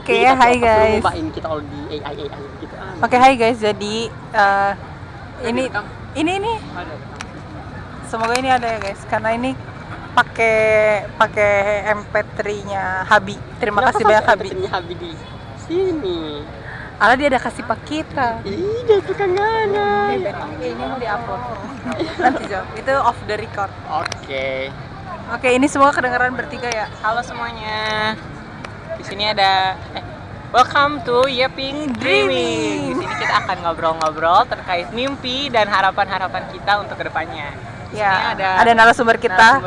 Oke, hai guys. Lombain kita all di AI gitu. Oke, hai guys. Jadi ini semoga ini ada ya guys, karena ini pakai MP3-nya Habi. Terima kasih banyak Habi. MP3-nya Habi di sini. Ala dia ada kasih pak kita. Iya, suka ngana. Ini mau diupload. Nanti jawab. Itu off the record. Oke, ini semua kedengaran bertiga ya. Halo semuanya. Di sini ada welcome to Yeping Dreaming. Di sini kita akan ngobrol-ngobrol terkait mimpi dan harapan-harapan kita untuk kedepannya. Di Ya, sini ada narasumber kita.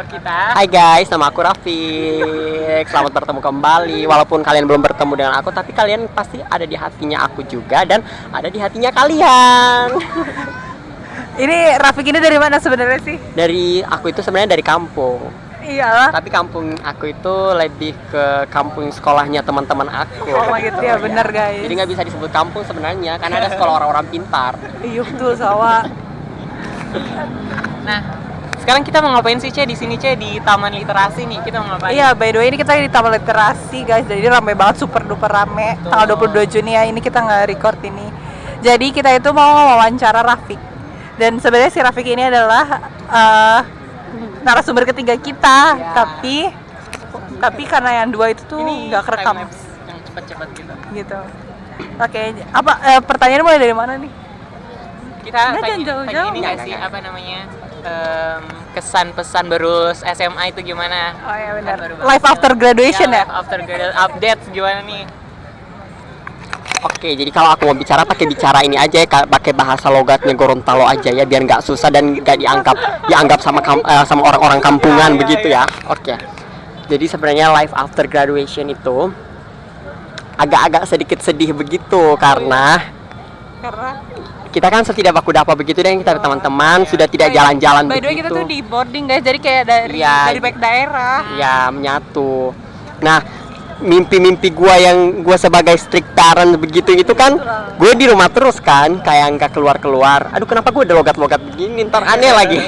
Hai guys, nama aku Rafiq. Selamat bertemu kembali. Walaupun kalian belum bertemu dengan aku, tapi kalian pasti ada di hatinya aku juga dan ada di hatinya kalian. Ini Rafiq ini dari mana sebenarnya sih? Dari aku itu sebenarnya dari kampung. Iyalah. Tapi kampung aku itu lebih ke kampung sekolahnya teman-teman aku. Oh my god, ya benar guys. Jadi nggak bisa disebut kampung sebenarnya, karena ada sekolah orang-orang pintar. Iya betul, Sawa. Nah, sekarang kita mau ngapain sih, Ce? Di sini, Ce, di Taman Literasi nih. Kita mau ngapain? Iya, by the way ini kita di Taman Literasi guys. Jadi rame banget, super duper rame. Betul. Tanggal 22 Juni ya, ini kita nge-record ini. Jadi kita itu mau wawancara Rafiq. Dan sebenarnya si Rafiq ini adalah narasumber ketiga kita. Ya. Tapi karena yang dua itu tuh nggak kerekam timelapse yang cepat-cepat gitu. Oke, apa pertanyaan mulai dari mana nih? Kita Nggak, jangan tanya jauh-jauh. ini nggak sih, apa namanya, kesan pesan baru SMA itu gimana? Oh iya benar. Kan baru Life banget. after graduation ya? Life after graduation update gimana nih? Oke, jadi kalau aku mau bicara pakai bicara ini aja ya, pakai bahasa logatnya Gorontalo aja ya, biar nggak susah dan nggak dianggap sama orang-orang kampungan begitu ya. Oke. Jadi sebenarnya life after graduation itu agak-agak sedikit sedih begitu karena kita kan setidak baku dapat begitu dan kita teman-teman sudah tidak jalan-jalan By begitu. the way kita tuh di boarding guys, jadi kayak dari baik daerah. Ya, menyatu. Nah, mimpi-mimpi gua yang gua sebagai strict parent begitu itu kan gue di rumah terus kan, kayak nggak keluar-keluar. Aduh, kenapa gue ada logat-logat begini, ntar aneh lagi.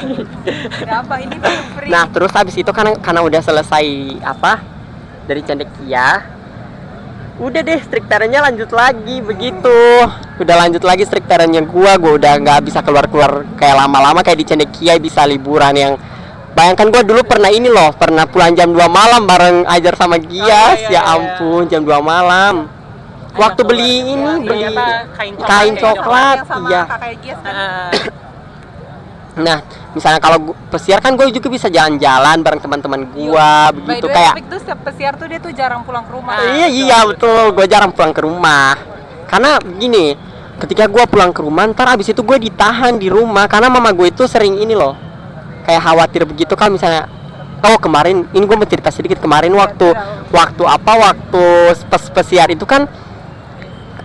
Kenapa ini tuh free? Nah, terus habis itu karena udah selesai dari Cendekia, udah deh strict parent-nya lanjut lagi begitu. Udah lanjut lagi strict parent-nya gua udah nggak bisa keluar-keluar kayak lama-lama kayak di Cendekia, bisa liburan yang bayangkan gue dulu pernah pulang jam 2 malam bareng ajar sama Gias. Ya ampun, jam 2 malam. Waktu beli kain coklat. Iya. Nah, misalnya kalau pesiar kan gue juga bisa jalan-jalan bareng teman-teman gue begitu kayak. Rafiq tuh setiap pesiar tuh dia tuh jarang pulang ke rumah. Iya betul, gue jarang pulang ke rumah. Karena begini, ketika gue pulang ke rumah, ntar abis itu gue ditahan di rumah karena mama gue itu sering kayak khawatir begitu kan, misalnya kemarin ini gue mau cerita sedikit. Kemarin waktu pesiar itu kan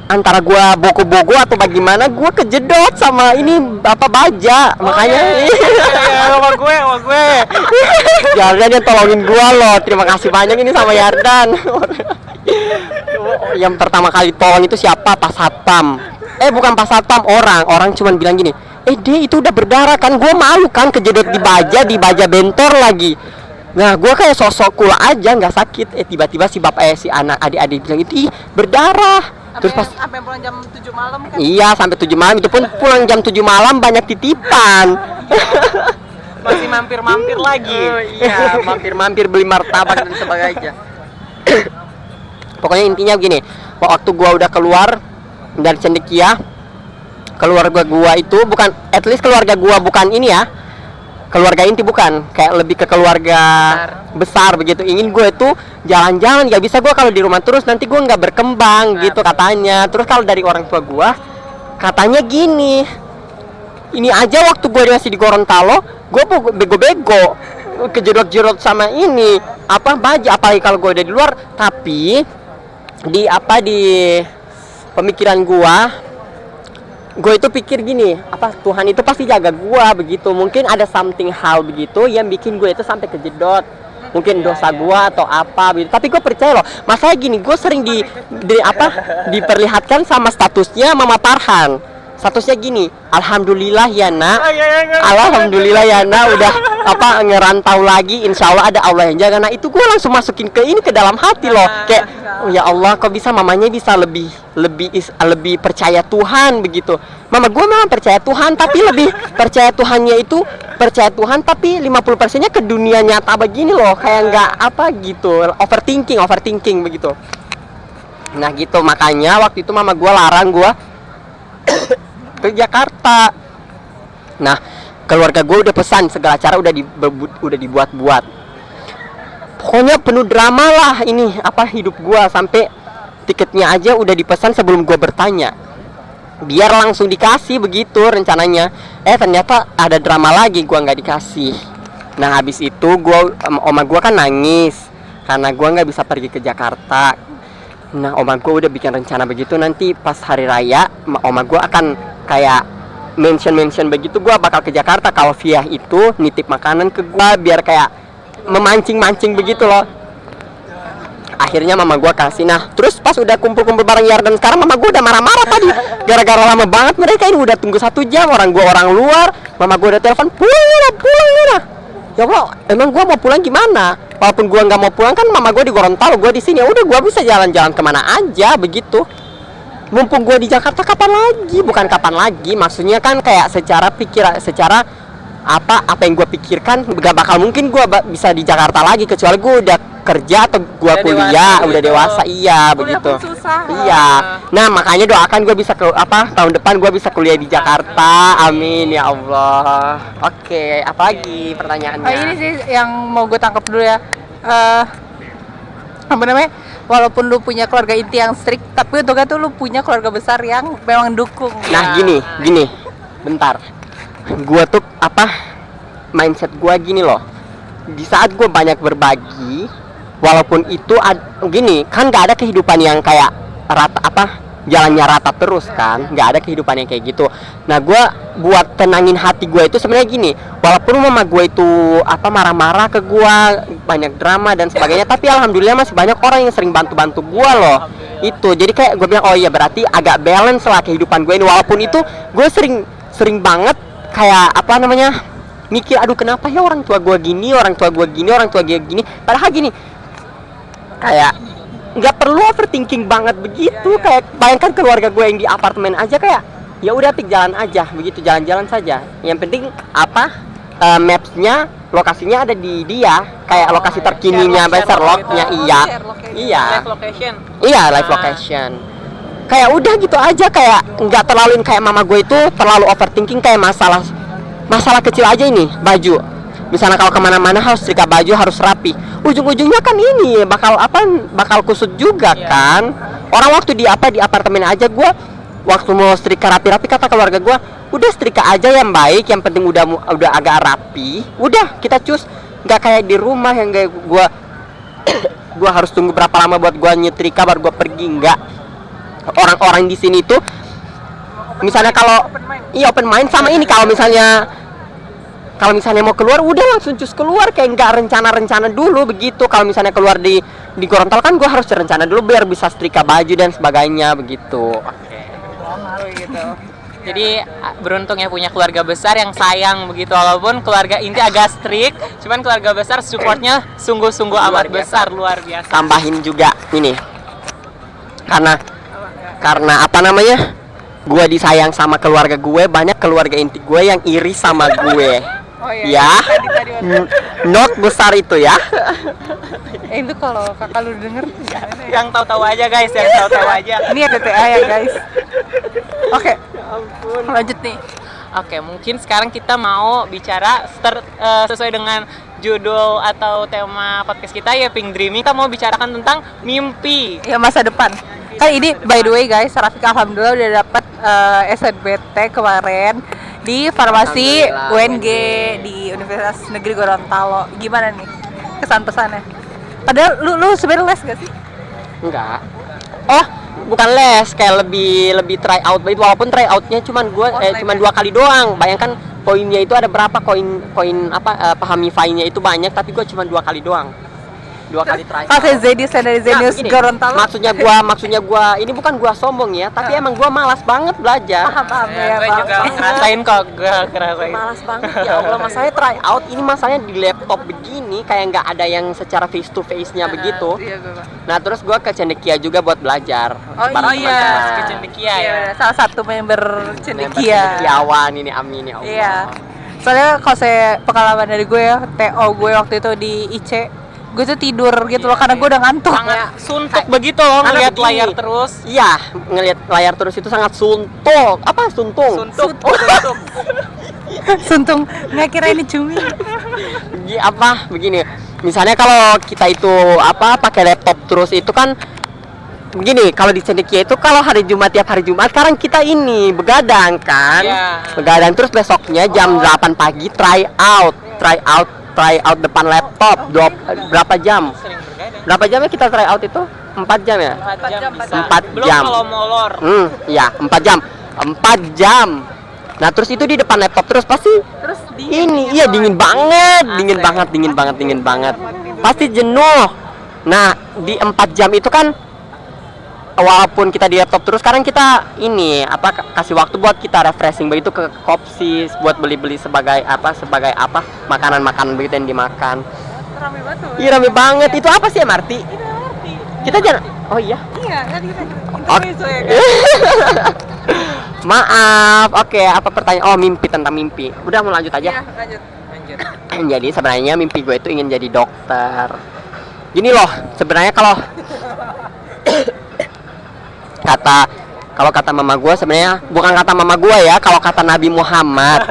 antara gue bogo-bogo atau bagaimana gue kejedot sama baja. Makanya sama gue Yardan yang tolongin gue loh, terima kasih banyak ini sama Yardan. Yang pertama kali tolong itu siapa? Pas Satpam. Bukan pas Satpam, orang cuman bilang gini, dia itu udah berdarah kan. Gue malu kan kejedot di baja bentor lagi. Nah, gue kayak sosok cool aja, nggak sakit. Tiba-tiba si anak adik-adik bilang itu berdarah. Terus sampai pulang jam 7 malam kan? Iya, sampai 7 malam. Itu pun pulang jam 7 malam banyak titipan. Masih mampir-mampir lagi. Iya, mampir-mampir beli martabak dan sebagainya. Pokoknya intinya begini, waktu gue udah keluar dari Cendekia, keluarga gua itu bukan, at least keluarga gua bukan ini ya, keluarga inti bukan, kayak lebih ke keluarga besar begitu. Ingin gue itu jalan-jalan, nggak bisa gue kalau di rumah terus nanti gue nggak berkembang gitu katanya. Terus kalau dari orang tua gua katanya gini, ini aja waktu gue masih di Gorontalo gue bego-bego kejedot-jedot sama baja, apalagi kalau gue udah di luar. Tapi di pemikiran gue itu pikir gini, Tuhan itu pasti jaga gue begitu. Mungkin ada something hal begitu yang bikin gue itu sampai kejedot, mungkin dosa gue atau apa gitu. Tapi gue percaya loh, masalah gini, gue sering diperlihatkan sama statusnya Mama Parhan. Statusnya gini, alhamdulillah ya nak, alhamdulillah ya nak, apa ngerantau lagi, insya Allah ada Allah yang jaga. Nah itu gue langsung masukin ke ini, ke dalam hati loh, kayak oh, ya Allah kok bisa mamanya bisa lebih percaya Tuhan begitu. Mama gue memang percaya Tuhan, tapi lebih percaya Tuhannya itu percaya Tuhan tapi 50%-nya ke dunia nyata begini loh, kayak nggak apa gitu, overthinking begitu. Nah gitu, makanya waktu itu mama gue larang gue ke Jakarta. Nah keluarga gue udah pesan segala cara, udah dibuat-buat. Pokoknya penuh drama lah ini apa hidup gue, sampai tiketnya aja udah dipesan sebelum gue bertanya, biar langsung dikasih begitu rencananya. Ternyata ada drama lagi, gue nggak dikasih. Nah habis itu oma gue kan nangis karena gue nggak bisa pergi ke Jakarta. Nah oma gue udah bikin rencana begitu, nanti pas hari raya oma gue akan kayak mention begitu, gue bakal ke Jakarta. Kalau Via itu nitip makanan ke gue biar kayak memancing begitu loh. Akhirnya mama gue kasih. Nah terus pas udah kumpul bareng Yardan, sekarang mama gue udah marah-marah tadi gara-gara lama banget mereka ini udah tunggu 1 jam. Orang luar, mama gue udah telepon pulang. Ya Allah, emang gue mau pulang gimana? Walaupun gue nggak mau pulang kan mama gue di Gorontalo, gue di sini. Ya udah gue bisa jalan-jalan kemana aja begitu. Mumpung gue di Jakarta kapan lagi, maksudnya kan kayak secara apa yang gue pikirkan gak bakal mungkin gue bisa di Jakarta lagi, kecuali gue udah kerja atau gue kuliah udah dewasa. Iya begitu. Iya. Nah makanya doakan gue bisa tahun depan gue bisa kuliah di Jakarta. Amin ya Allah. Oke, apalagi pertanyaannya? Ini sih yang mau gue tangkap dulu ya. Apa namanya? Walaupun lu punya keluarga inti yang strict, tapi untungnya tuh lu punya keluarga besar yang memang dukung. Nah gini, bentar. Gua tuh mindset gua gini loh. Di saat gua banyak berbagi, walaupun itu gini, kan nggak ada kehidupan yang kayak jalannya rata terus kan, nggak ada kehidupan yang kayak gitu. Nah gue buat tenangin hati gue itu sebenarnya gini, walaupun mama gue itu marah-marah ke gue, banyak drama dan sebagainya, tapi alhamdulillah masih banyak orang yang sering bantu gue loh. Itu jadi kayak gue bilang, oh iya berarti agak balance lah kehidupan gue ini. Walaupun itu gue sering banget kayak mikir, aduh kenapa ya orang tua gue gini, padahal gini kayak nggak perlu overthinking banget begitu. Kayak bayangkan keluarga gue yang di apartemen aja, kayak ya udah jalan aja begitu, jalan-jalan saja. Yang penting mapsnya, lokasinya ada di dia, kayak lokasi terkininya, Sherlocknya. Live location. Kayak udah gitu aja, kayak nggak terlalu kayak mama gue itu terlalu overthinking kayak masalah kecil aja ini baju. Misalnya kalau kemana-mana harus setrika baju, harus rapi. Ujung-ujungnya kan ini bakal kusut juga kan. Orang waktu di apartemen aja, gue waktu mau setrika rapi-rapi kata keluarga gue, udah setrika aja yang baik, yang penting udah agak rapi. Udah kita cus, nggak kayak di rumah yang kayak gue harus tunggu berapa lama buat gue nyetrika baru gue pergi. Nggak. Orang-orang di sini tuh misalnya kalau open mind sama ini, kalau misalnya mau keluar udah langsung cus keluar, kayak nggak rencana dulu begitu. Kalau misalnya keluar di Gorontalo kan gue harus rencana dulu biar bisa setrika baju dan sebagainya begitu. Gitu. Jadi beruntung ya punya keluarga besar yang sayang begitu, walaupun keluarga inti agak strict, cuman keluarga besar supportnya sungguh-sungguh amat besar, luar biasa. Tambahin juga ini, karena gue disayang sama keluarga gue, banyak keluarga inti gue yang iri sama gue. Oh iya, ya, not besar itu ya. Itu kalau kakak lu denger yang tahu-tahu aja guys, yang tahu-tahu aja. Ini ya TTA ya guys. Oke, lanjut nih. Oke, mungkin sekarang kita mau bicara sesuai dengan judul atau tema podcast kita ya, Pink Dreaming. Kita mau bicarakan tentang mimpi. Ya, masa depan. Kan ini by the way guys, Rafiq alhamdulillah udah dapat SNBT kemarin di Farmasi UNG di Universitas Negeri Gorontalo. Gimana nih kesan pesannya? Padahal lu sebenarnya les gak sih? Enggak. Oh, bukan les, kayak lebih try out begitu. Walaupun try outnya cuman 2 kali doang. Bayangkan poinnya itu ada berapa, koin pahami file-nya itu banyak, tapi gue cuma 2 kali doang. 2 kali try Pas out. Zedi Zenius begini, Gorontalo. maksudnya gua ini bukan gua sombong ya, tapi emang gua malas banget belajar. Paham Ya, ya, gue paham. juga ngerasain kok, gue ngerasain. Malas banget ya Allah, masalahnya try out ini masalahnya di laptop begini kayak nggak ada yang secara face to face-nya begitu. Iya, gue, Pak. Nah, terus gua ke Cendekia juga buat belajar. Oh, Bareng iya. teman-teman. Ke Cendekia ya. Iya, salah satu member Member Cendekia. Cendekiawan ini, amin ya Allah. Iya. Soalnya kalau saya pengalaman dari gue ya, TO gue waktu itu di IC, gue tuh tidur gitu loh karena gue udah ngantuk. Sangat suntuk begitu loh Karena ngeliat begini. layar terus. Iya, ngelihat layar terus itu sangat suntuk. Apa suntung? Suntuk. Suntung, nggak kira ini cumi. Apa begini? Misalnya kalau kita itu apa pakai laptop terus itu kan begini, kalau di Cendekia itu kalau hari Jumat tiap hari Jumat sekarang kita ini begadang kan. Iya. Begadang terus besoknya jam 8 pagi try out depan laptop. Berapa jam? Sering bergadang. Berapa jamnya kita try out itu? 4 jam ya? 4 jam bisa. 4 Belum jam. kalau molor. Ya, 4 jam. 4 jam. Nah, terus itu di depan laptop terus pasti Terus iya dingin banget, dingin banget. Pasti jenuh. Nah, di 4 jam itu kan walaupun kita di laptop terus, sekarang kita ini kasih waktu buat kita refreshing begitu ke Kopsis buat beli-beli sebagai apa makanan begitu yang dimakan. Rame banget tuh. Iya rame banget. Itu apa sih MRT? Kita jangan. Oh iya. Iya, kan kita Oke. intermezzo ya kan. Maaf. Oke, apa pertanyaan? Oh, mimpi, tentang mimpi. Udah mau lanjut Iya, aja. lanjut. Jadi sebenarnya mimpi gue itu ingin jadi dokter. Gini loh, sebenarnya kalau kata mama gue, sebenarnya bukan kata mama gue ya, kalau kata Nabi Muhammad.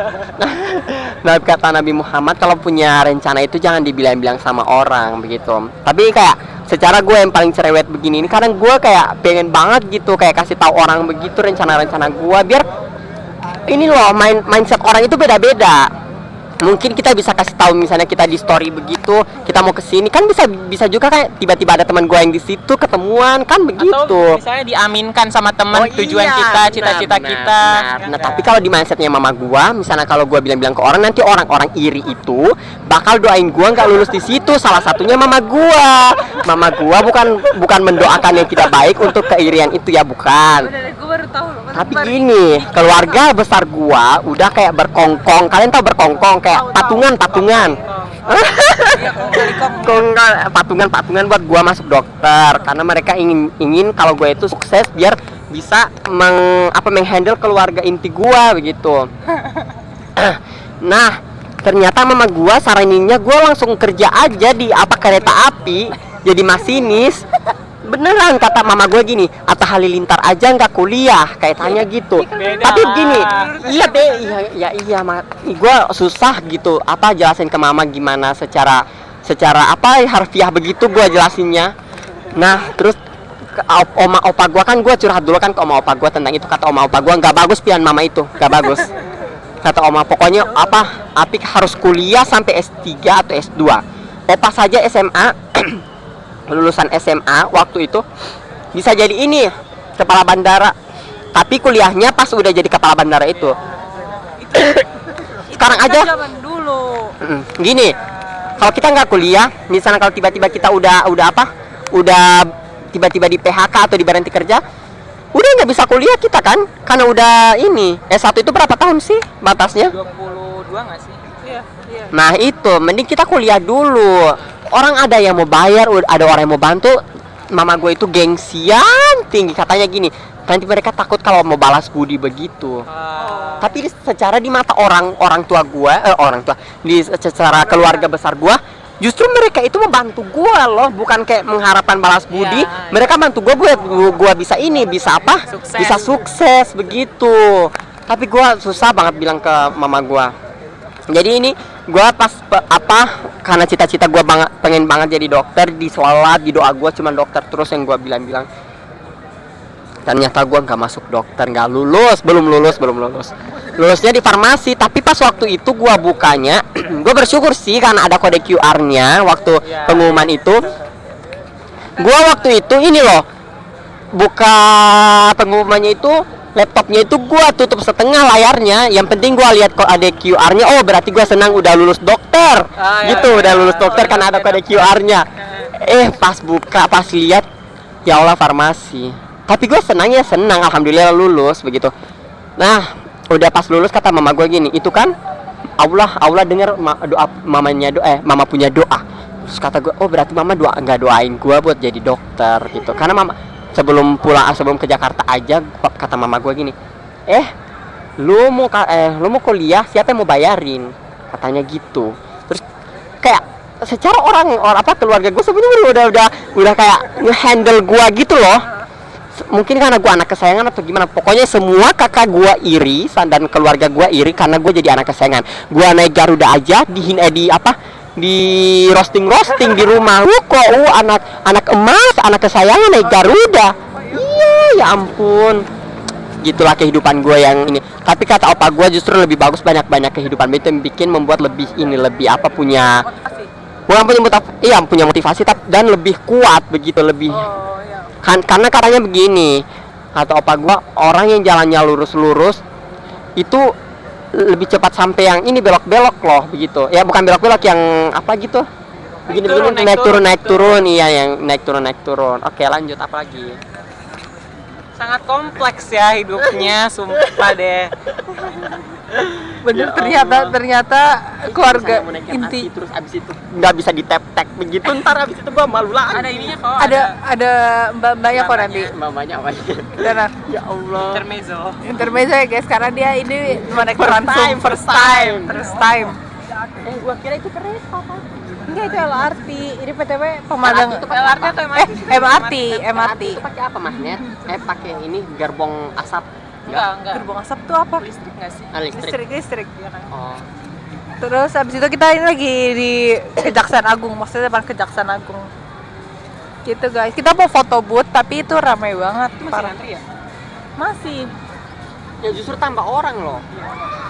Kata Nabi Muhammad, kalau punya rencana itu jangan dibilang-bilang sama orang begitu. Tapi kayak secara gue yang paling cerewet begini ini, kadang gue kayak pengen banget gitu kayak kasih tahu orang begitu rencana-rencana gue, biar ini loh mindset orang itu beda-beda. Mungkin kita bisa kasih tahu, misalnya kita di story begitu, kita mau kesini kan bisa juga kayak tiba-tiba ada teman gue yang di situ ketemuan kan begitu. Atau misalnya diaminkan sama teman tujuan iya, kita, cita-cita kita. Nah, tapi kalau di mindsetnya mama gua, misalnya kalau gua bilang-bilang ke orang, nanti orang-orang iri itu bakal doain gua nggak lulus di situ. Salah satunya mama gua. Mama gua bukan mendoakan yang tidak baik untuk keirian itu ya, bukan. Udah, gue baru tahu loh. Tapi gini, keluarga besar gua udah kayak berkongkong. Kalian tahu berkongkong kayak patungan. Patungan buat gua masuk dokter, karena mereka ingin kalau gua itu sukses biar bisa menghandle keluarga inti gua begitu. Nah, ternyata mama gua saraninnya gua langsung kerja aja di kereta api jadi masinis. Beneran kata mama gue gini, Atta Halilintar aja nggak kuliah, kayak tanya gitu. Beda. Tapi gini, iya gue susah gitu jelasin ke mama gimana secara harfiah begitu gue jelasinnya. Nah terus oma opa gue kan, gue curhat dulu kan ke oma opa gue tentang itu. Kata oma opa gue, nggak bagus pilihan mama itu, nggak bagus. Kata oma, pokoknya Apik harus kuliah sampai S3 atau S2. Opa saja SMA lulusan SMA waktu itu bisa jadi ini kepala bandara, tapi kuliahnya pas udah jadi kepala bandara itu. Sekarang aja dulu. gini, kalau kita nggak kuliah, misalnya kalau tiba-tiba kita udah tiba-tiba di PHK atau diberhenti kerja, udah nggak bisa kuliah kita kan, karena udah ini S1 itu berapa tahun sih batasnya? 22 nggak sih? Iya. Nah itu, mending kita kuliah dulu. Orang ada yang mau bayar, ada orang yang mau bantu. Mama gue itu gengsian tinggi, katanya gini, nanti mereka takut kalau mau balas budi begitu. Tapi secara di mata orang tua gue, secara keluarga besar gue, justru mereka itu membantu gue loh, bukan kayak mengharapkan balas budi. Iya. Mereka bantu gue bisa bisa sukses begitu. Tapi gue susah banget bilang ke mama gue. Jadi ini gue karena cita-cita gue pengen banget jadi dokter, di sholat, di doa gue cuma dokter terus yang gue bilang. Ternyata gue nggak masuk dokter, belum lulus. Lulusnya di farmasi. Tapi pas waktu itu gue bukanya, gue bersyukur sih karena ada kode QR-nya waktu pengumuman itu. Gue waktu itu ini loh, buka pengumumannya itu laptopnya itu gua tutup setengah layarnya. Yang penting gua lihat kok ada QR-nya. Oh, berarti gua senang udah lulus dokter. Gitu, udah lulus dokter kan ada kode QR-nya. Pas buka, pas lihat, ya Allah farmasi. Tapi gue senang, alhamdulillah lulus begitu. Nah, udah pas lulus kata mama gue gini, itu kan Allah dengar doa mamanya mama punya doa. Terus kata gue, oh berarti mama nggak doain gue buat jadi dokter gitu. Karena mama sebelum ke Jakarta aja kata mama gue gini, lu mau kuliah, siapa yang mau bayarin? Katanya gitu. Terus kayak secara keluarga gue sebenarnya udah kayak nge-handle gue gitu loh. Mungkin karena gue anak kesayangan atau gimana, pokoknya semua kakak gue iri dan keluarga gue iri karena gue jadi anak kesayangan. Gue naik Garuda aja di roasting di rumah. Anak emas, anak kesayangan naik Garuda. Iya, ya ampun. Gitulah kehidupan gue yang ini. Tapi kata opa gue justru lebih bagus, banyak kehidupan itu yang bikin membuat punya motivasi dan lebih kuat begitu, lebih karena katanya begini, kata opa gua, orang yang jalannya lurus itu lebih cepat sampai yang ini belok-belok loh begitu. Ya bukan belok-belok yang apa gitu. Begini naik turun, iya yang naik turun. Oke, lanjut apa lagi? Sangat kompleks ya hidupnya, sumpah deh. Bener, ternyata keluarga inti. Terus abis itu nggak bisa ditap-tap begitu, ntar abis itu gua malu lagi. Ada ininya kok. Ada mbak-mbaknya kok nanti. Mamanya apa Dan ya Allah. Intermezzo ya guys, karena dia ini naik first time. Gua kira itu kereta kan. Enggak, itu LRT. Ini PTW pemandang LRT atau MRT. Itu pakai apa mahnya? Pakai ini gerbong asap. Enggak. Gerbong asap tuh apa? Listrik nggak sih? Listrik. Iya kan? Oh. Terus habis itu kita ini lagi di Kejaksaan Agung, maksudnya depan Kejaksaan Agung. Gitu guys. Kita mau foto booth tapi itu ramai banget. Itu masih antri ya? Masih. Ya justru tambah orang loh.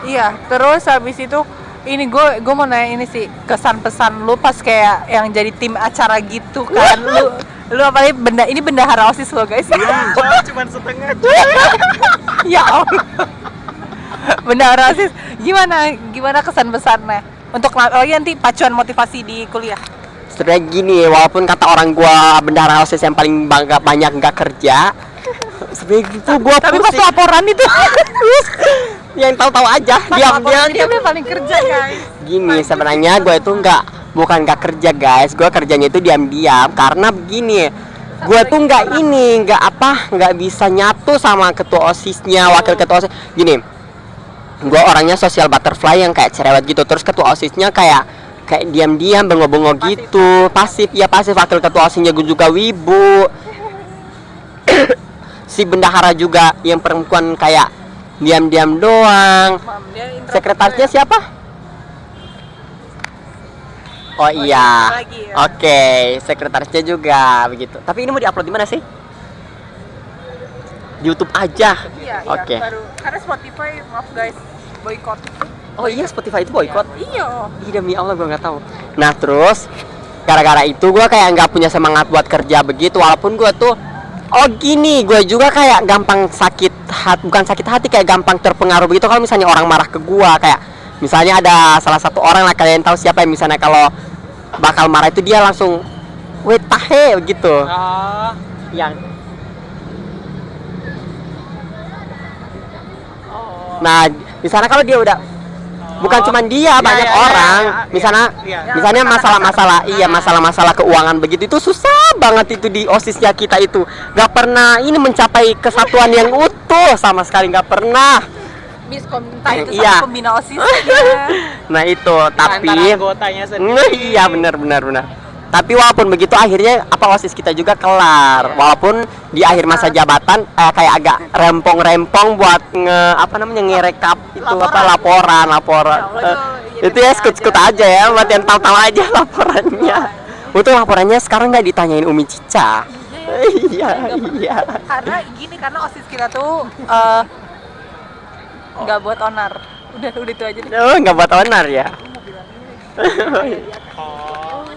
Iya, terus habis itu ini gue mau nanya ini sih, kesan pesan lu pas kayak yang jadi tim acara gitu kan. Lu apalagi ini bendahara OSIS lo guys. Cuman setengah. Ya Allah. Bendahara OSIS. Gimana kesan pesannya untuk nanti pacuan motivasi di kuliah? Sebenarnya gini, walaupun kata orang gua bendahara OSIS yang paling banyak nggak kerja, sebenarnya gitu gua tapi pas laporan itu yang tahu-tahu aja, diam-diam dia paling kerja guys. Gini, sebenarnya gua itu bukan nggak kerja guys, gua kerjanya itu diam-diam karena begini, gua tuh nggak bisa nyatu sama ketua OSISnya, wakil ketua OSIS. Gini, gua orangnya social butterfly yang kayak cerewet gitu, terus ketua OSISnya kayak diam-diam bengong-bengong gitu, pasif. Wakil ketua OSISnya gue juga wibu. Si bendahara juga yang perempuan kayak diam-diam doang. Sekretarisnya siapa? Oh iya. Oke, sekretarisnya juga begitu. Tapi ini mau diupload di mana sih? Di YouTube aja. Iya, Oke. baru karena Spotify maaf guys, boykot. Oh iya, Spotify itu boykot. Iya. Ih, demi Allah gue nggak tahu. Nah terus gara-gara itu gue kayak nggak punya semangat buat kerja begitu, walaupun gue tuh gue juga kayak gampang bukan sakit hati, kayak gampang terpengaruh begitu kalau misalnya orang marah ke gue. Kayak misalnya ada salah satu orang lah, kalian tahu siapa, yang misalnya kalau bakal marah itu dia langsung weh tahe gitu. Yang nah misalnya kalau dia udah bukan cuma dia, banyak orang. Misalnya masalah keuangan begitu, itu susah banget itu di OSISnya kita itu. Gak pernah ini mencapai kesatuan yang utuh sama sekali, gak pernah. Miskom itu sama pembina OSIS. Nah itu, tapi anggotanya sendiri. iya benar. Tapi walaupun begitu akhirnya OSIS kita juga kelar. Walaupun di akhir masa jabatan kayak agak rempong buat ngerekap itu laporan. Itu ya skut aja ya, buat yang tahu-tahu aja laporannya. Untuk laporannya sekarang nggak ditanyain Umi Cica. Iya. Karena OSIS kita tuh nggak buat onar. Udah itu aja. Oh, nggak buat onar ya.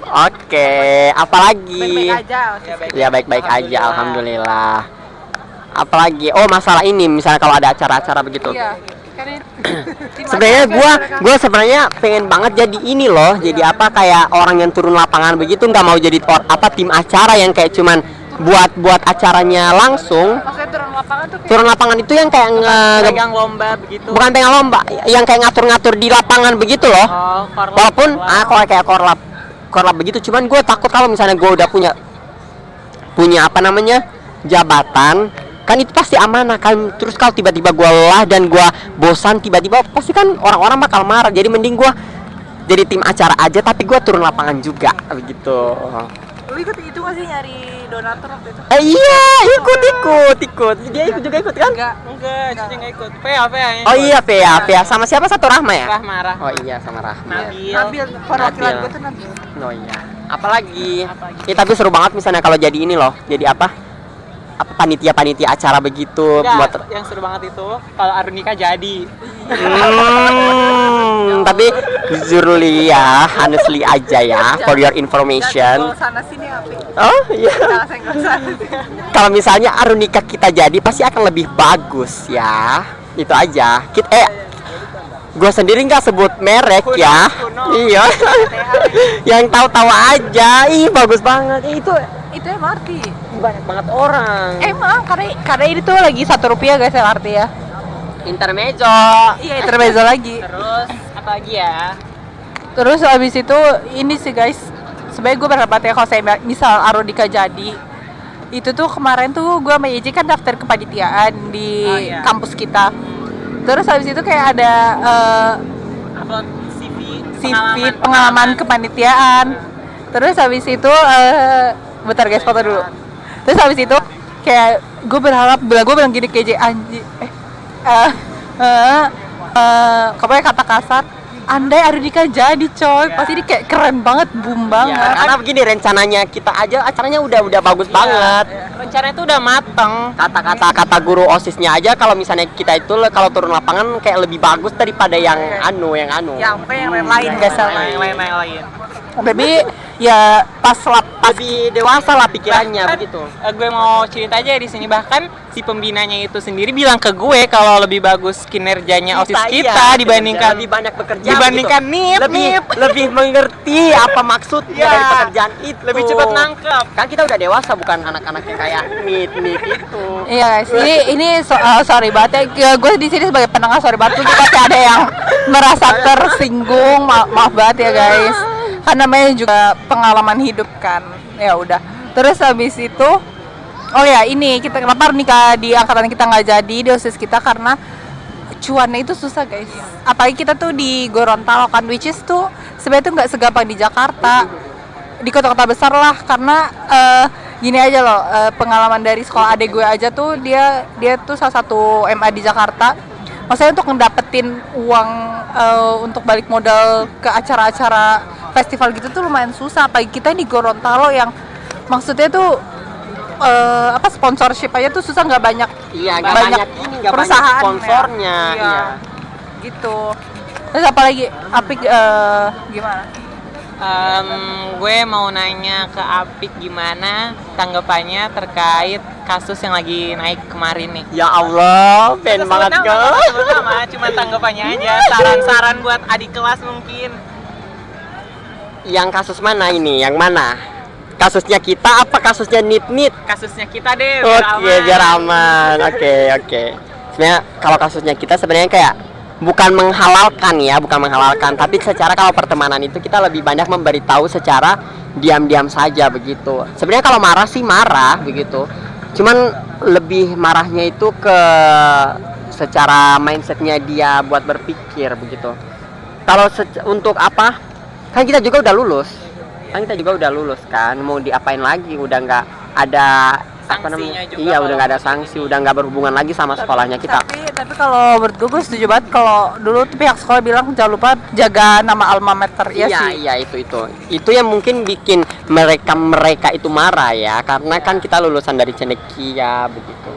Oke, apalagi? Baik-baik aja. Ya baik-baik aja, alhamdulillah. apalagi masalah ini misalnya kalau ada acara-acara begitu. Iya. Kan Sebenarnya gue sebenarnya pengen banget jadi ini loh, jadi apa kayak orang yang turun lapangan begitu, nggak mau jadi tim acara yang kayak cuman buat acaranya langsung. Maksudnya turun lapangan tuh kayak Turun lapangan itu yang kayak pegang lomba begitu. bukan pegang lomba, yang kayak ngatur-ngatur di lapangan begitu loh. Oh, korlap. Walaupun kalau kayak korlap begitu, cuman gue takut kalau misalnya gue udah punya apa namanya jabatan, kan itu pasti amanah kan. Terus kalau tiba-tiba gue lelah dan gue bosan tiba-tiba, pasti kan orang-orang bakal marah. Jadi mending gue jadi tim acara aja tapi gue turun lapangan juga begitu. lu ikut itu nggak sih nyari donatur waktu itu? Iya, ikut. Dia juga ikut kan? Enggak, Cici nggak ikut. PA. Oh iya, Pea. Sama siapa? Satu Rahma ya? Rahma. Oh iya, sama Rahma. Nabil. Perwakilan gue tuh Nabil. Oh iya. Apalagi? Ya, tapi seru banget misalnya kalau jadi ini loh. Jadi apa panitia acara begitu. Enggak, yang seru banget itu kalau Arunika jadi. Tapi jujur ya, honestly aja ya, for your information. Sana sini apa? Oh iya. Senggol sana. Kalau misalnya Arunika kita jadi pasti akan lebih bagus ya. Itu aja. Gue sendiri nggak sebut merek ya. Iya. Yang tahu-tahu aja. Ih, bagus banget. Itu MRT. Banyak banget orang. Emang karena ini tuh lagi Rp1 guys MRT ya. Intermezzo. Iya, intermezzo lagi. Terus apa lagi ya? Terus abis itu ini sih guys, sebenarnya gue berharap ya kalau saya misal Arunika jadi, itu tuh kemarin tuh gue sama Yeji kan daftar kepanitiaan di kampus kita. Terus habis itu kayak ada Upload CV pengalaman kepanitiaan. Terus habis itu bentar guys, foto dulu. Terus habis itu kayak gue bilang gini ke Yeji, pokoknya kata kasar, andai Arunika jadi coy, pasti ini kayak keren banget, boom banget. Ya, karena begini rencananya kita aja acaranya udah bagus banget. Rencana itu udah mateng. Kata guru OSISnya aja kalau misalnya kita itu kalau turun lapangan kayak lebih bagus daripada yang anu. Yang lain guys, Yang lain. tapi ya pas lebih dewasa lah pikirannya Bahkan, begitu. Gue mau cerita aja di sini, bahkan si pembinanya itu sendiri bilang ke gue kalau lebih bagus kinerjanya OSIS kita dibandingkan lebih banyak bekerja dibandingkan begitu. NIP. lebih mengerti apa maksudnya dari pekerjaan itu. Lebih cepat nangkep. Kan kita udah dewasa, bukan anak-anak yang kayak NIP itu. Iya guys, ini sorry banget ya, gue di sini sebagai penengah sorry banget, mungkin pasti ada yang merasa tersinggung, maaf banget ya guys, karena namanya juga pengalaman hidup kan. Ya udah, terus habis itu ini kita kenapa nikah di angkatan kita nggak jadi di OSIS kita, karena cuannya itu susah guys, apalagi kita tuh di Gorontalo kan, which is tuh sebenarnya tuh nggak segampang di Jakarta, di kota-kota besar lah. Karena gini aja loh, pengalaman dari sekolah adik gue aja tuh, dia tuh salah satu MA di Jakarta. Maksudnya untuk ngedapetin uang untuk balik modal ke acara-acara festival gitu tuh lumayan susah. Apalagi kita di Gorontalo yang maksudnya tuh sponsorship aja tuh susah, nggak banyak. Iya, nggak banyak perusahaan sponsornya. Iya. Gitu. Terus apa lagi? Gimana? Gue mau nanya ke Apik gimana tanggapannya terkait kasus yang lagi naik kemarin nih. Ya Allah, pengen banget Cuma tanggapannya aja, saran-saran buat adik kelas mungkin. Yang kasus mana ini? Yang mana? Kasusnya kita apa kasusnya NIT? Kasusnya kita deh, Biar aman. Oke. Sebenarnya kalau kasusnya kita sebenarnya kayak bukan menghalalkan, tapi secara kalau pertemanan itu kita lebih banyak memberitahu secara diam-diam saja begitu. Sebenarnya kalau marah sih marah begitu. Cuman lebih marahnya itu ke secara mindsetnya dia buat berpikir begitu. Kalau untuk apa? Kan kita juga udah lulus. Kan mau diapain lagi, udah nggak ada udah nggak ada sanksi, udah nggak berhubungan lagi sama sekolahnya kita. Tapi kalau menurut gue setuju banget kalau dulu tuh pihak sekolah bilang jangan lupa jaga nama alma mater. Iya itu yang mungkin bikin mereka itu marah ya, karena kan kita lulusan dari Cendekia begitu.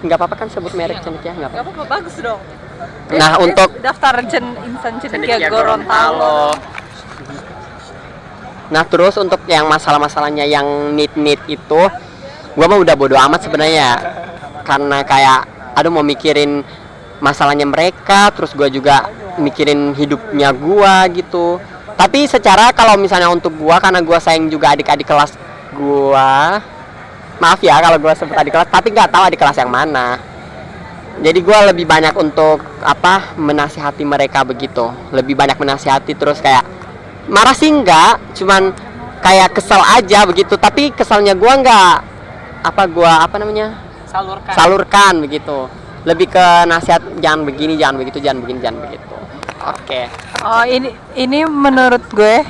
Nggak apa-apa kan sebut merek Cendekia? Nggak apa-apa, bagus dong. Nah, untuk daftar insan Cendekia Gorontalo. Nah, terus untuk yang masalah-masalahnya yang NIT itu, gua mah udah bodo amat sebenarnya. karena kayak aduh mau mikirin masalahnya mereka, terus gue juga mikirin hidupnya gue gitu. Tapi secara kalau misalnya untuk gue, karena gue sayang juga adik-adik kelas gue, maaf ya kalau gue sebut adik kelas, tapi nggak tahu adik kelas yang mana. Jadi gue lebih banyak untuk menasihati mereka begitu, lebih banyak menasihati, terus kayak marah sih enggak, cuman kayak kesel aja begitu. Tapi keselnya gue nggak salurkan begitu, lebih ke nasihat, jangan begini, jangan begitu, jangan begini, jangan begitu. Oke. Oh, ini menurut gue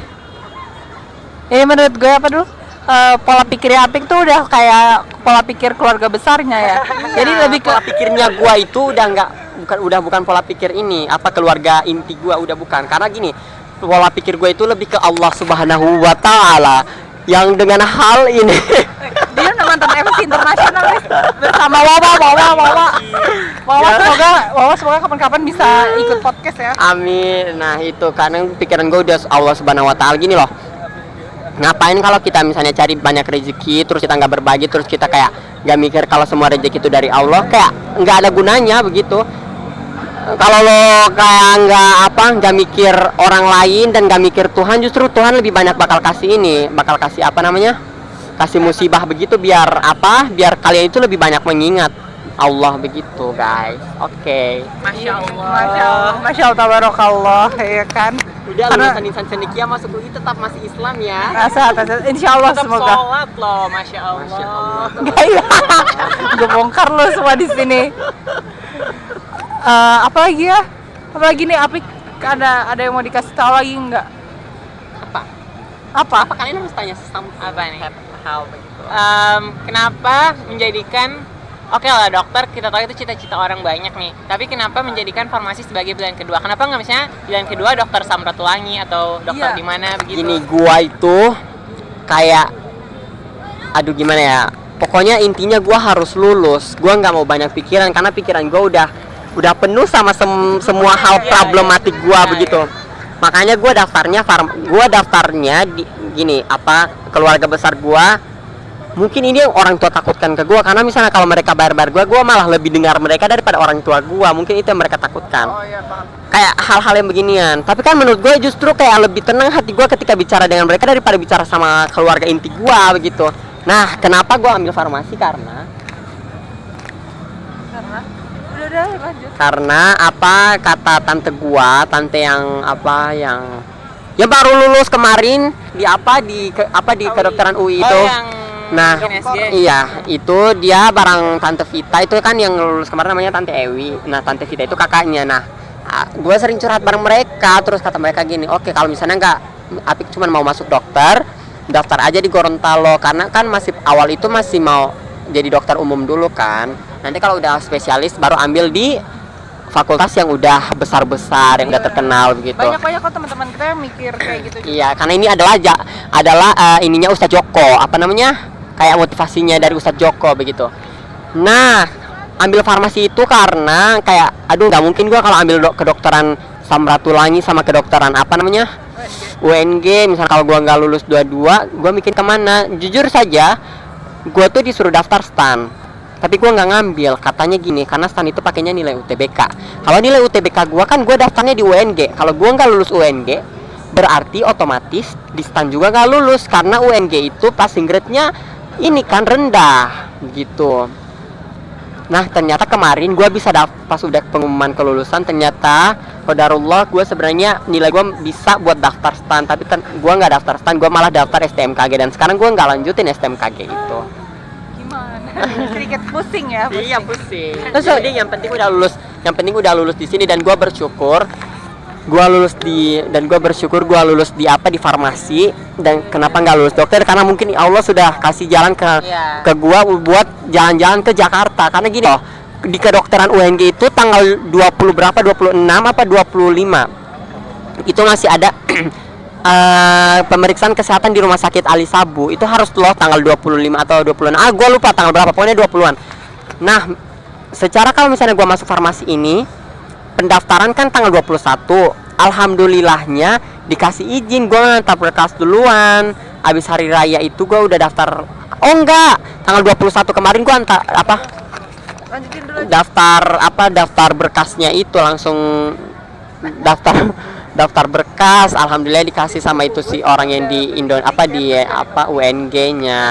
apa dulu? Pola pikirnya Apik tuh udah kayak pola pikir keluarga besarnya ya. Jadi lebih ke pola pikirnya gua itu bukan pola pikir ini keluarga inti gua, udah bukan. Karena gini, pola pikir gua itu lebih ke Allah Subhanahu wa taala, yang dengan hal ini dia udah mantan MC internasional guys, bersama Wawa semoga kapan-kapan bisa ikut podcast ya. Amin. Nah itu karena pikiran gue udah Allah Subhanahu wa taala gini loh. Ngapain kalau kita misalnya cari banyak rezeki terus kita nggak berbagi, terus kita kayak nggak mikir kalau semua rezeki itu dari Allah, kayak nggak ada gunanya begitu. Kalau lo kayak nggak mikir orang lain dan nggak mikir Tuhan, justru Tuhan lebih banyak bakal kasih kasih musibah begitu, biar kalian itu lebih banyak mengingat Allah begitu guys. Oke. Masya Allah. Masya Allah, tabarakallah, ya kan. Udah lulusan insan cendekia masuk UI tetap masih Islam ya. Insya Allah Tetap semoga. sholat loh, Masya Allah. Gaya, gue bongkar lo semua di sini. Apalagi nih Apik, ada yang mau dikasih tahu lagi nggak? Apa Kalian harus tanya Apa nih? Hal begitu. Kenapa menjadikan lah dokter, kita tahu itu cita-cita orang banyak nih. Tapi kenapa menjadikan farmasi sebagai pilihan kedua? Kenapa nggak misalnya pilihan kedua dokter Samratulangi atau dokter di mana begitu? Gini, gua itu kayak gimana ya? Pokoknya intinya gua harus lulus. Gua nggak mau banyak pikiran karena pikiran gua udah penuh sama semua hal problematik gua begitu. Makanya gua daftarnya di keluarga besar gua. Mungkin ini yang orang tua takutkan ke gue, karena misalnya kalau mereka bayar-bayar gue malah lebih dengar mereka daripada orang tua gue. Mungkin itu yang mereka takutkan. Kayak hal-hal yang beginian. Tapi kan menurut gue justru kayak lebih tenang hati gue ketika bicara dengan mereka daripada bicara sama keluarga inti gue begitu. Nah, kenapa gue ambil farmasi? Karena kata tante yang baru lulus kemarin di kedokteran UI itu. Nah, iya, itu dia bareng Tante Vita, itu kan yang lulus kemarin namanya Tante Ewi. Nah, Tante Vita itu kakaknya. Nah, gue sering curhat bareng mereka, terus kata mereka gini, oke, kalau misalnya Apik cuma mau masuk dokter, daftar aja di Gorontalo, karena kan masih mau jadi dokter umum dulu kan. Nanti kalau udah spesialis baru ambil di fakultas yang udah besar-besar, yang udah terkenal begitu. Banyak kok teman-teman kita yang mikir kayak gitu juga. Iya, karena ini adalah ininya Ustadz Joko, kayak motivasinya dari Ustadz Joko begitu. Nah, ambil farmasi itu karena kayak nggak mungkin gua kalau ambil kedokteran Samratulangi sama kedokteran UNG, misalnya kalau gua nggak lulus dua-dua, gua mikir kemana? Jujur saja, gua tuh disuruh daftar STAN, tapi gua nggak ngambil. Katanya gini, karena STAN itu pakainya nilai UTBK. Kalau nilai UTBK gua daftarnya di UNG. Kalau gua nggak lulus UNG, berarti otomatis di STAN juga nggak lulus, karena UNG itu passing grade-nya ini kan rendah gitu. Nah, ternyata kemarin gue bisa pas udah pengumuman kelulusan, ternyata qadarullah gue sebenarnya nilai gue bisa buat daftar STAN, tapi kan gue nggak daftar STAN, gue malah daftar STMKG, dan sekarang gue nggak lanjutin STMKG itu. Gimana? Sedikit pusing ya? Iya, pusing. Terus jadi yang penting udah lulus di sini, dan gue bersyukur gue lulus di farmasi. Dan kenapa nggak lulus dokter? Karena mungkin Allah sudah kasih jalan ke gue buat jalan-jalan ke Jakarta. Karena gini loh, di kedokteran UNG itu tanggal 26 apa 25 itu masih ada pemeriksaan kesehatan di rumah sakit Ali Sabu. Itu harus loh tanggal 25 atau 26, gue lupa tanggal berapa, pokoknya 20-an. Nah, secara kalau misalnya gue masuk farmasi ini, pendaftaran kan tanggal 21. Alhamdulillahnya dikasih izin, gue ngantar berkas duluan. Abis hari raya itu gue udah daftar. Oh enggak, tanggal 21 kemarin gue Lanjutin dulu. daftar berkasnya itu langsung daftar berkas, alhamdulillah dikasih sama itu si orang yang di UNG-nya.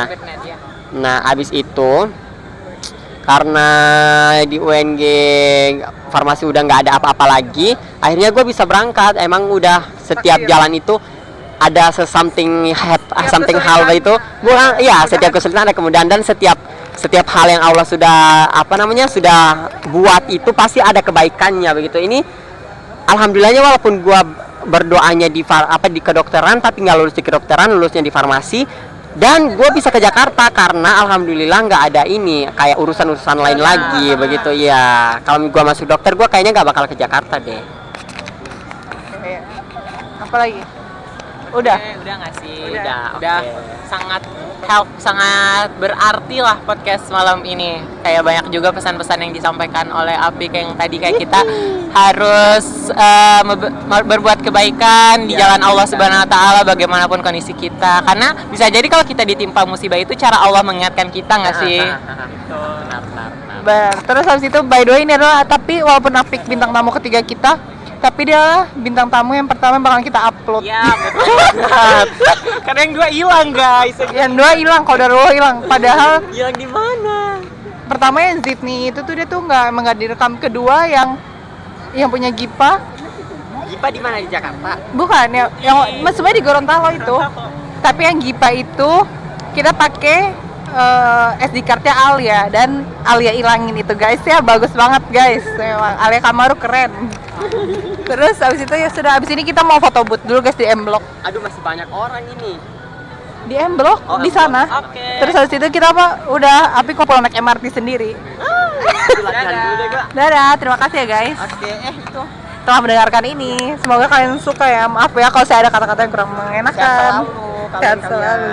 Nah, abis itu karena di UNG farmasi udah nggak ada apa-apa lagi, akhirnya gue bisa berangkat. Emang udah setiap jalan itu ada something hal itu, setiap kesulitan ada kemudahan, dan setiap hal yang Allah sudah sudah buat itu pasti ada kebaikannya begitu. Ini alhamdulillahnya walaupun gua berdoanya di kedokteran tapi nggak lulus di kedokteran, lulusnya di farmasi, dan gue bisa ke Jakarta karena alhamdulillah nggak ada ini kayak urusan lain lagi begitu ya. Kalau gua masuk dokter gua kayaknya nggak bakal ke Jakarta deh. Apa lagi? Udah nggak sih? Udah. Sangat berarti lah podcast malam ini. Kayak banyak juga pesan-pesan yang disampaikan oleh Apik yang tadi kayak kita harus berbuat kebaikan di jalan Allah Subhanahu Wa Taala bagaimanapun kondisi kita. Karena bisa jadi kalau kita ditimpa musibah itu cara Allah mengingatkan kita nggak sih? Benar. Terus habis itu by the way ini adalah, tapi walaupun Apik bintang tamu ketiga kita, tapi dia bintang tamu yang pertama yang bakal kita upload. Ya, betul. Karena yang dua hilang, guys. Yang dua hilang, kalau udah hilang. Padahal hilang di mana? Pertama yang Zidni itu tuh dia tuh nggak direkam. Kedua yang punya Gipa. Gipa di mana, di Jakarta? Bukan, yang sebenarnya di Gorontalo itu. Tapi yang Gipa itu kita pakai SD cardnya Alia, dan Alia ilangin itu guys ya, bagus banget guys. Memang Alia Kamaru keren. Terus abis itu ya sudah, abis ini kita mau foto booth dulu guys di M Block. Aduh, masih banyak orang ini. Di M Block di sana. Okay. Terus abis itu kita udah Apik kok pulang naik MRT sendiri. Dadah, terima kasih ya guys. Oke, itu telah mendengarkan ini. Semoga kalian suka ya. Maaf ya kalau saya ada kata-kata yang kurang mengenakan. sehat selalu. Sehat selalu.